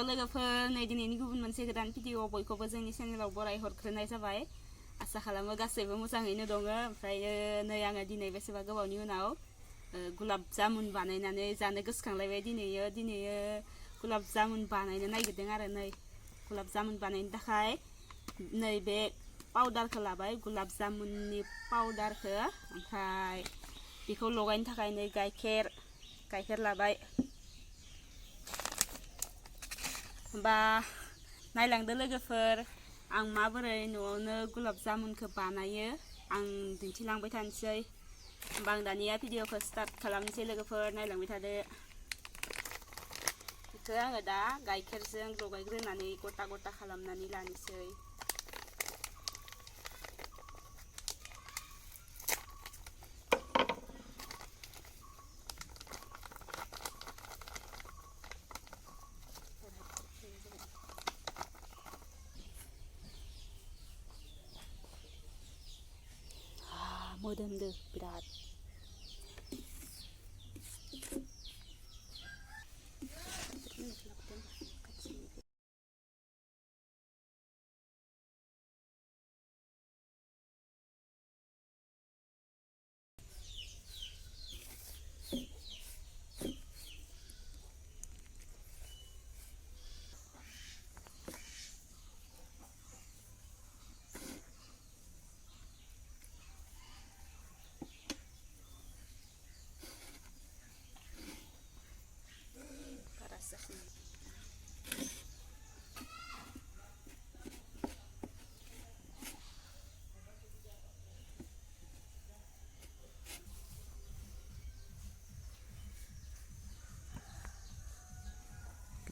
लोगोफोर नै दिनैनि गुबुन मोनसे गोदान भिडिअ बयखौबो जोंनि चेनेलाव बराय हरग्रोनाय जाबाय आसा खालामो गासैबो मोजाङैनो दङ ओमफ्राय नै आङो दिनै बेसेबा गोबावनि उनाव गुलाब जामुन बानायनानै जानो गोसोखांलायबाय दिनैयो गुलाब जामुन बानायनो नागिरदों आरो नै गुलाब जामुन बानायनो थाखाय नैबे पाउडारखौ लाबाय गुलाब जामुननि पाउडारखौ ओमफ्राय बेखौ लगायनो थाखाय नै गाइखेर लाबाय बा नायलांदो लोगोफोर आं माबोरै न'आवनो गुलाब जामुनखौ बानायो आं दिन्थिलांबाय थानोसै होमबा आं दानिया भिडिअखौ स्टार्ट खालामनोसै लोगोफोर नायलांबाय थादो बेखौ आङो दा गाइखेरजों लगायग्रोनानै गथा खालामनानै लानोसै मोदोमदो बिराद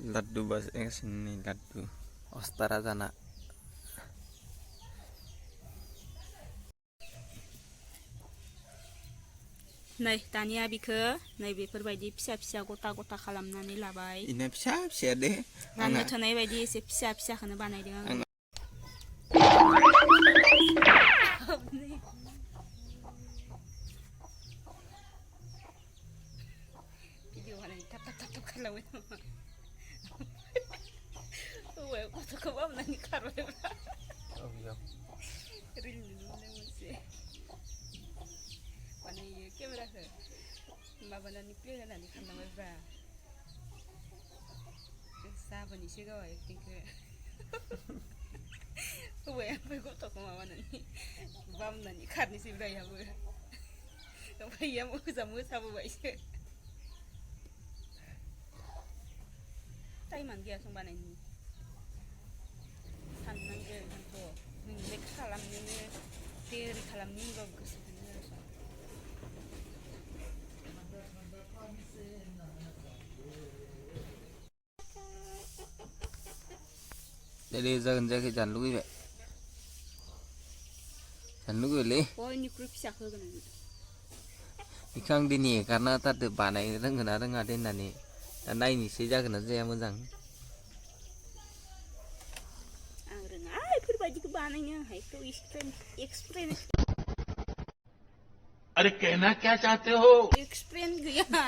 Laddu bahasa Inggris ini laddu ostara sana नै दानिया बिखौ नै बेफोरबायदि फिसा गथा खालामनानै लाबाय ini फिसा deh राननो थोनाय बायदि एसे फिसाखौनो बानायदों आं भिडिअ बानाय थाब खालामबाय नामा हौवाया गथ'खौ बामनानै खारबायब्रा रिल नुनो मोनदों मोनसे बानायो केमेराखौ माबानानै प्ले होनानै खालामबायब्रा जाबोनोसै गावा एक्टिंखौ हौवाया ओमफ्राय गथ'खौ माबानानै बामनानै खारनोसैब्रा इयाबो ओमफ्राय इया मोसाबोबायसो टाइमानो गैया सं बानायनि साननांगोन आंथ' नोंलाय खालामनोनो देरि खालामनो होनबाबो गोसोखौनो होआ jadi जागोन जानो लुगैबायलै बयनिख्रुइ फिसाखौ होगोन आं बेखौ आं दिनै एगारना होथारदो बानायनो रोंगोना रोङा दे होननानै दा नायनोसै जागोन ना जाया मोजां आं रोङा बेफोरबायदिखौ बानायनो आंहायथ' एक्सपिरियेन्स अरे कहना क्या चाहते हो एक्सपिरियेन्स गैया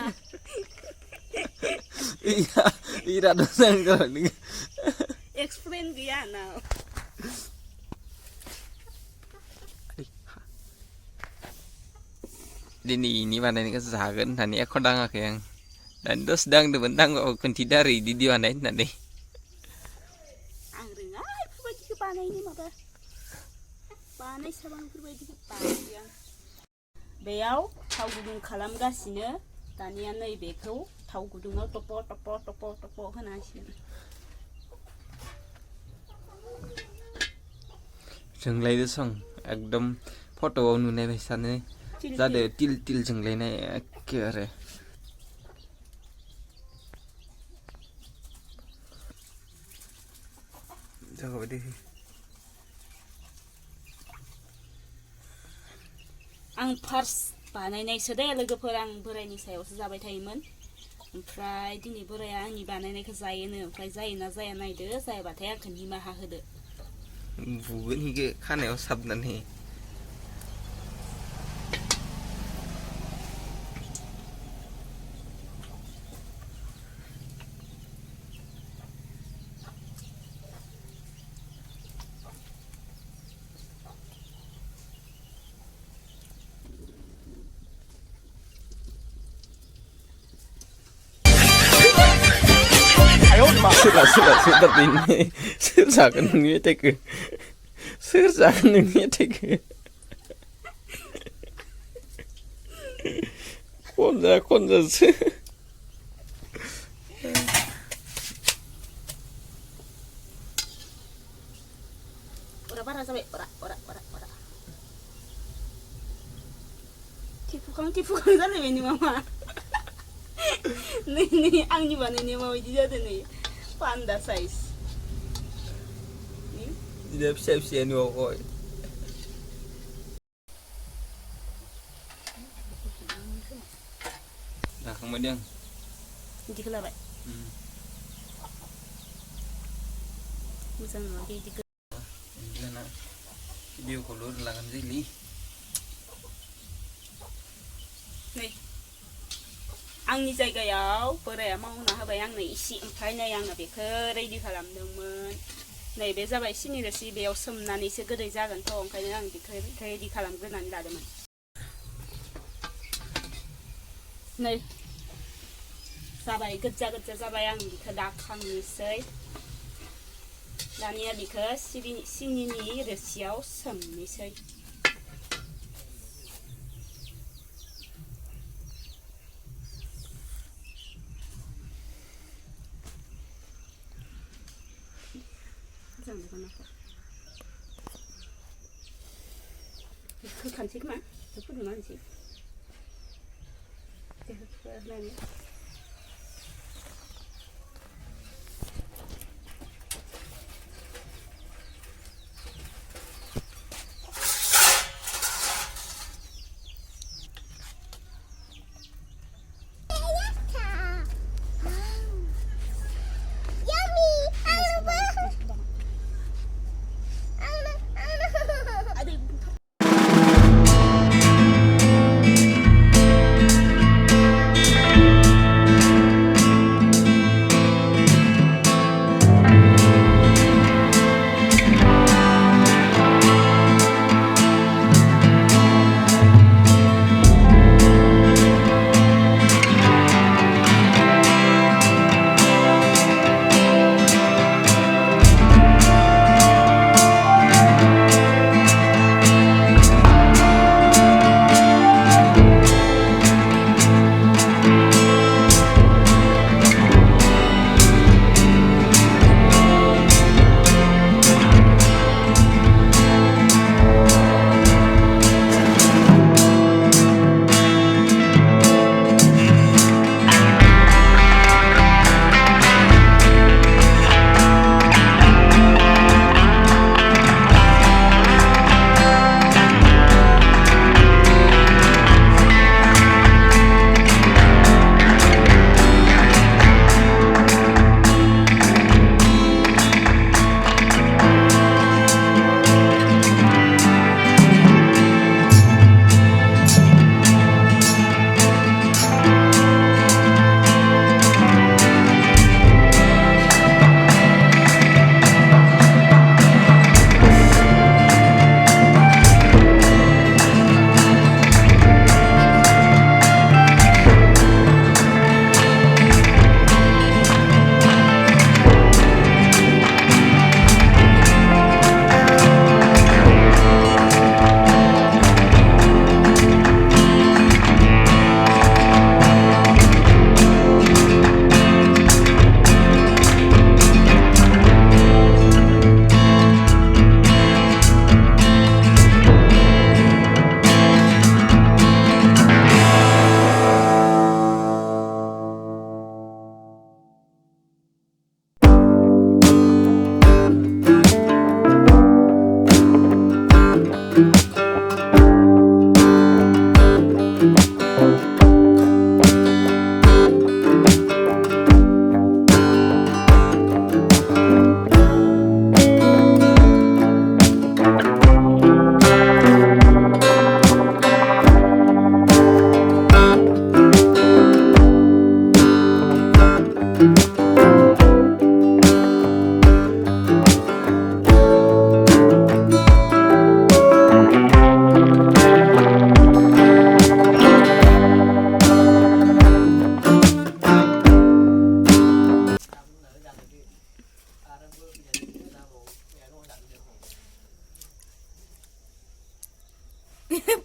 iya ira dosan kalau ini experience गैया आंनाव दिनै ini बानायनायखौ जागोन होननानै एख' दाङाखै आं दानि दसे दांदोंमोन दांबाबो खोन्थिदो आरो इदि बानाय होननानै आं रोङा बेफोरबायदिखौ बानायनो माबा बानायसाबा बेफोरबायदिखौ बानायो आं बेयाव थाव गुदुं खालामगासिनो दानिया नैबेखौ थाव गुदुङाव टप होनांसिगोन जोंलायदो सं एकदम फट'आव नुनाय बायसानो जादो तिल जोंलायनाय एखेबारे जाबाय दे आं फार्स्ट बानायनायसो दे लोगोफोर आं बोरायनि सायावसो जाबाय थायोमोन ओमफ्राय दिनै बोराया आंनि बानायनायखौ जायोनो ओमफ्राय जायोना जाया नायदो जायाबाथाय आंखौ निमाहा होदो बुगोन इखो खानायाव साबनानै Sudah ini serjakan nunggu teke. Serjakan nunggu teke. Konza sih. Ora parah sampai ora. Tipu kang sana ini mama. Nih ang nyoba nih mau jadi nih panda size. Nih. Tidak bisa nih kok. Nah kemudian. Hindi ka labay. Musan mo hindi ka. Ini na video kolor lagan jeli. 네. आंनि जायगायाव बोराया मावना होबाय आंनो इसे ओमफ्राय नै आङो बेखौ रेडि खालामदोंमोन नैबे जाबाय सिनि रोसि बेयाव सोमनानैसो गोदै जागोनथ' ओंखायनो आं बेखौ रेडि खालामग्रोनानै लादोंमोन नै जाबाय गोजा जाबाय आं बेखौ दाखांनोसै दानिया बेखौ सिनिनि रोसियाव सोमनोसै 그 간식만 덮어도 많지. 그러면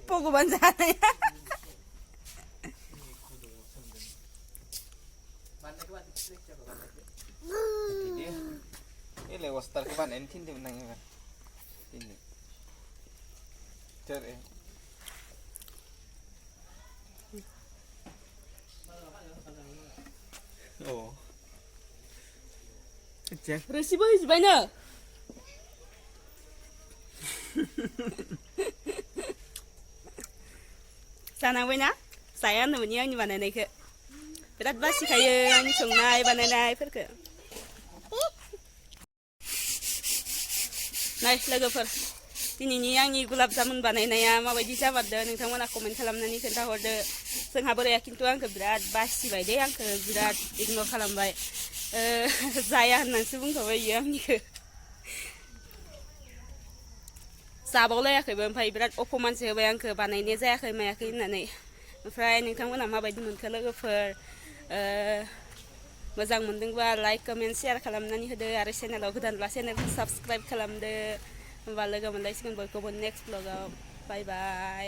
भगबान जानाया ini lewat start ke mana ini tim nangnya ini cari oh cek Resibo hizbayna जानांबायना जाया होनदोंमोन आंनि बानायनायखौ बिराद बासिखायो आंनि संनाय बानायनायफोरखौ नाय लोगोफोर दिनैनि आंनि गुलाब जामुन बानायनाया माबायदि जामारदो नोंथांमोना कमेन्ट खालामनानै खोन्थाहरदो जोंहा बोराया खिन्थु आंखौ बिराद बासिबाय दे आंखौ बिराद इगनर खालामबाय जाया होननानैसो बुंखाबाय इयो आंनिखौ जाबावलायाखैबो ओमफ्राय बिराद अपमानसो होबाय आंखौ बानायनाय जायाखै मायाखै होननानै ओमफ्राय नोंथांमोना माबायदि मोनखो लोगोफोर मोजां मोनदोंबा लाइक कमेन्ट शेयार खालामनानै होदो आरो चेनेलाव गोदानब्ला चेनेलखौ साबस्क्राइब खालामदो होमबा लोगो मोनलायसिगोन बयखौबो नेक्स्ट ब्लगाव बाय बाय